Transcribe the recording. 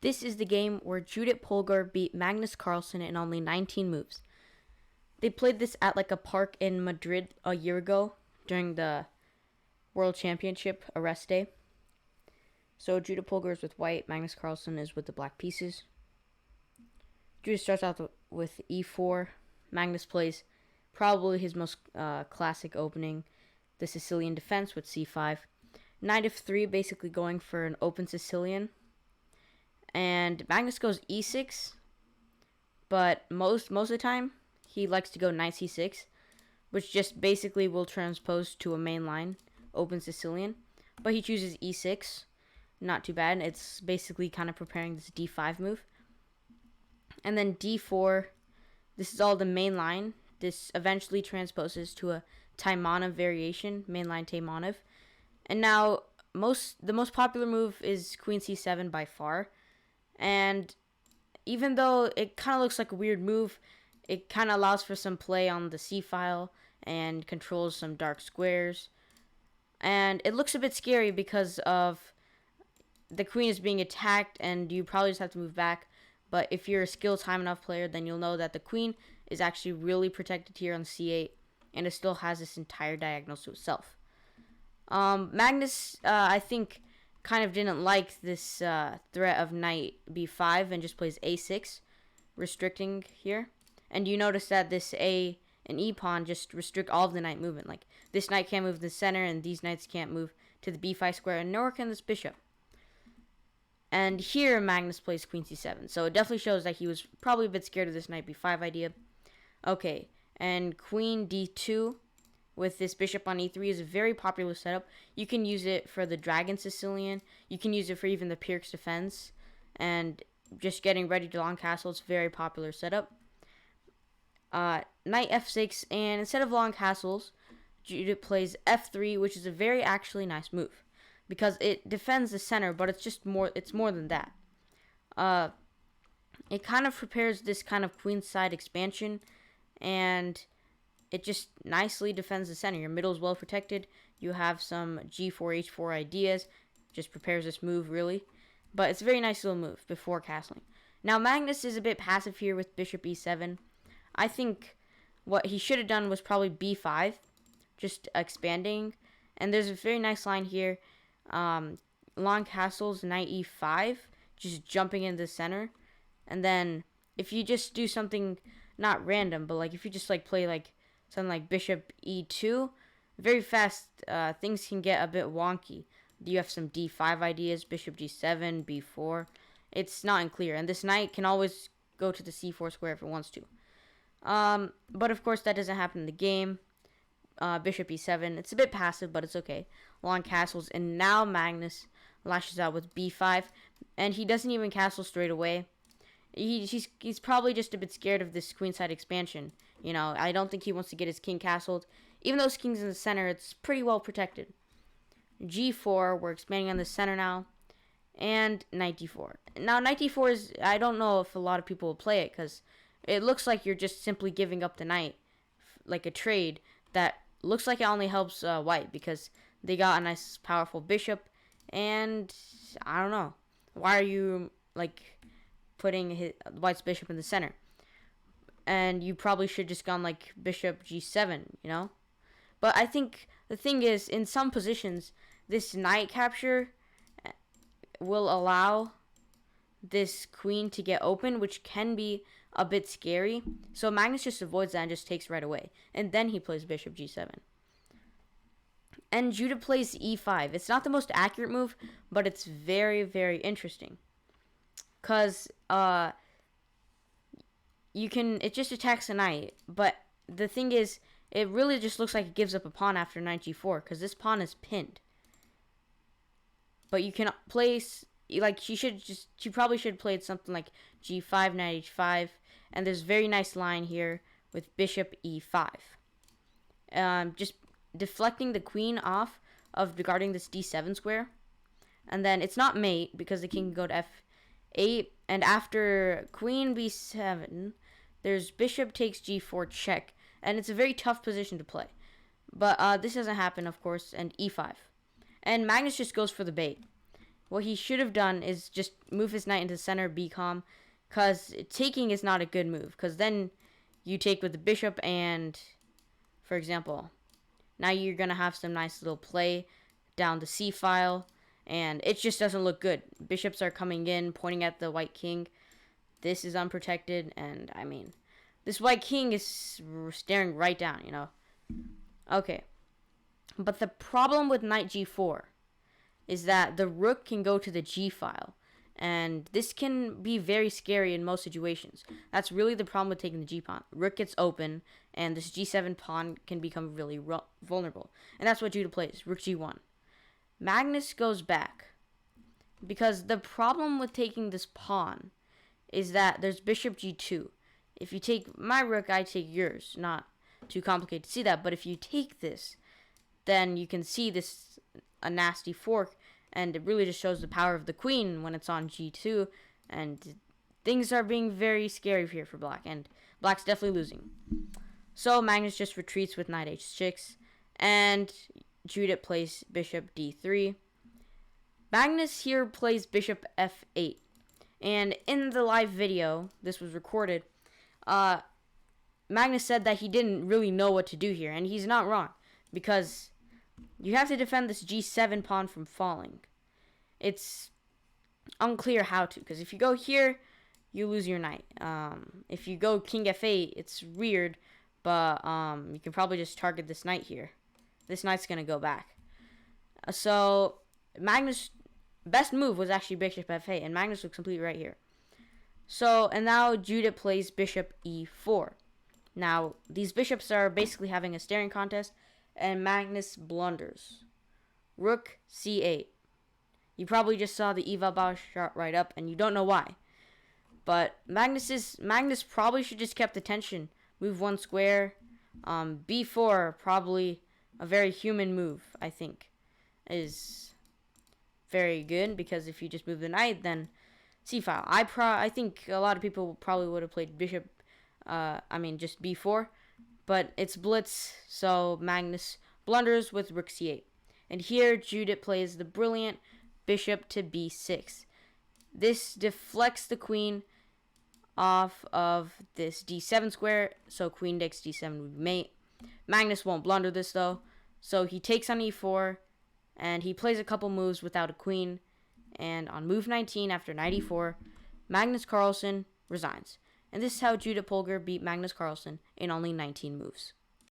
This is the game where Judit Polgar beat Magnus Carlsen in only 19 moves. They played this at like a park in Madrid a year ago during the World Championship Arrest Day. So Judit Polgar is with white, Magnus Carlsen is with the black pieces. Judit starts out with e4. Magnus plays probably his most classic opening, the Sicilian defense with c5. Knight of 3, basically going for an open Sicilian. And Magnus goes e6, but most of the time he likes to go knight c6, which just basically will transpose to a main line, open Sicilian. But he chooses e6, not too bad. It's basically kind of preparing this d5 move. And then d4, this is all the main line. This eventually transposes to a Taimanov variation, mainline Taimanov. And now the most popular move is queen c7 by far. And even though it kind of looks like a weird move, it kind of allows for some play on the c-file and controls some dark squares. And it looks a bit scary because of the queen is being attacked and you probably just have to move back. But if you're a skilled time enough player, then you'll know that the queen is actually really protected here on c8, and it still has this entire diagonal to itself. Magnus, I think, kind of didn't like this threat of knight b5 and just plays a6, restricting here. And you notice that this a and e pawn just restrict all of the knight movement. Like, this knight can't move to the center, and these knights can't move to the b5 square, and nor can this bishop. And here Magnus plays queen c7, so it definitely shows that he was probably a bit scared of this knight b5 idea. Okay, and queen d2 with this bishop on e3 is a very popular setup. You can use it for the dragon Sicilian. You can use it for even the Pirk's defense. And just getting ready to long castle, it's a very popular setup. Knight f6, and instead of long castles, Judit plays f3, which is a very actually nice move, because it defends the center, but it's more than that. It kind of prepares this kind of queenside expansion, and it just nicely defends the center. Your middle is well protected. You have some g4, h4 ideas. Just prepares this move, really. But it's a very nice little move before castling. Now, Magnus is a bit passive here with bishop e7. I think what he should have done was probably b5, just expanding. And there's a very nice line here. Long castles, knight e5, just jumping into the center. And then if you just do something not random, but like if you just like play like something like bishop e2, very fast things can get a bit wonky. You have some d5 ideas, bishop g7, b4. It's not unclear, and this knight can always go to the c4 square if it wants to. But of course that doesn't happen in the game. Bishop e7, it's a bit passive, but it's okay. Long castles, and now Magnus lashes out with b5, and he doesn't even castle straight away. He's probably just a bit scared of this queenside expansion. You know, I don't think he wants to get his king castled. Even though his king's in the center, it's pretty well protected. g4, we're expanding on the center now. And knight d4. Now, knight d4 is, I don't know if a lot of people will play it, because it looks like you're just simply giving up the knight. Like a trade that looks like it only helps white, because they got a nice, powerful bishop. And, I don't know. Why are you, like, putting white's bishop in the center? And you probably should just gone like bishop g7, you know? But I think the thing is, in some positions, this knight capture will allow this queen to get open, which can be a bit scary. So Magnus just avoids that and just takes right away. And then he plays bishop g7. And Judit plays e5. It's not the most accurate move, but it's very, very interesting. Because it just attacks a knight, but the thing is, it really just looks like it gives up a pawn after knight g4, because this pawn is pinned. But you can place, like, she probably should have played something like g5, knight h5, and there's a very nice line here with bishop e5. Just deflecting the queen off of guarding this d7 square, and then it's not mate, because the king can go to f8, and after queen b7, there's bishop takes g4 check, and it's a very tough position to play. But this doesn't happen, of course, and e5. And Magnus just goes for the bait. what he should have done is just move his knight into center b-com, because taking is not a good move, because then you take with the bishop, and, for example, now you're going to have some nice little play down the c-file, and it just doesn't look good. Bishops are coming in, pointing at the white king. This is unprotected, and, I mean, this white king is staring right down, you know. Okay. But the problem with knight g4 is that the rook can go to the g-file, and this can be very scary in most situations. That's really the problem with taking the g-pawn. Rook gets open, and this g7 pawn can become really vulnerable. And that's what Judit plays, rook g1. Magnus goes back, because the problem with taking this pawn is that there's bishop g2. If you take my rook, I take yours. Not too complicated to see that, but if you take this, then you can see this a nasty fork, and it really just shows the power of the queen when it's on g2, and things are being very scary here for black, and black's definitely losing. So Magnus just retreats with knight h6, and Judit plays bishop d3. Magnus here plays bishop f8, and in the live video, this was recorded, Magnus said that he didn't really know what to do here, and he's not wrong, because you have to defend this g7 pawn from falling. It's unclear how to, because if you go here, you lose your knight. If you go king f8, it's weird, but you can probably just target this knight here. This knight's going to go back. So Magnus' best move was actually bishop f8, and Magnus looks completely right here. So, and now Judit plays bishop e4. Now, these bishops are basically having a staring contest, and Magnus blunders. Rook c8. You probably just saw the Eva Bauer shot right up, and you don't know why. But Magnus probably should just kept the tension. Move one square. b4, probably a very human move, I think, is very good, because if you just move the knight, then c-file. I think a lot of people probably would have played bishop, just b4, but it's blitz, so Magnus blunders with rook c8. And here Judit plays the brilliant bishop to b6. This deflects the queen off of this d7 square, so queen takes d7 would be mate. Magnus won't blunder this though, so he takes on e4, and he plays a couple moves without a queen, and on move 19 after knight e4, Magnus Carlsen resigns. And this is how Judit Polgar beat Magnus Carlsen in only 19 moves.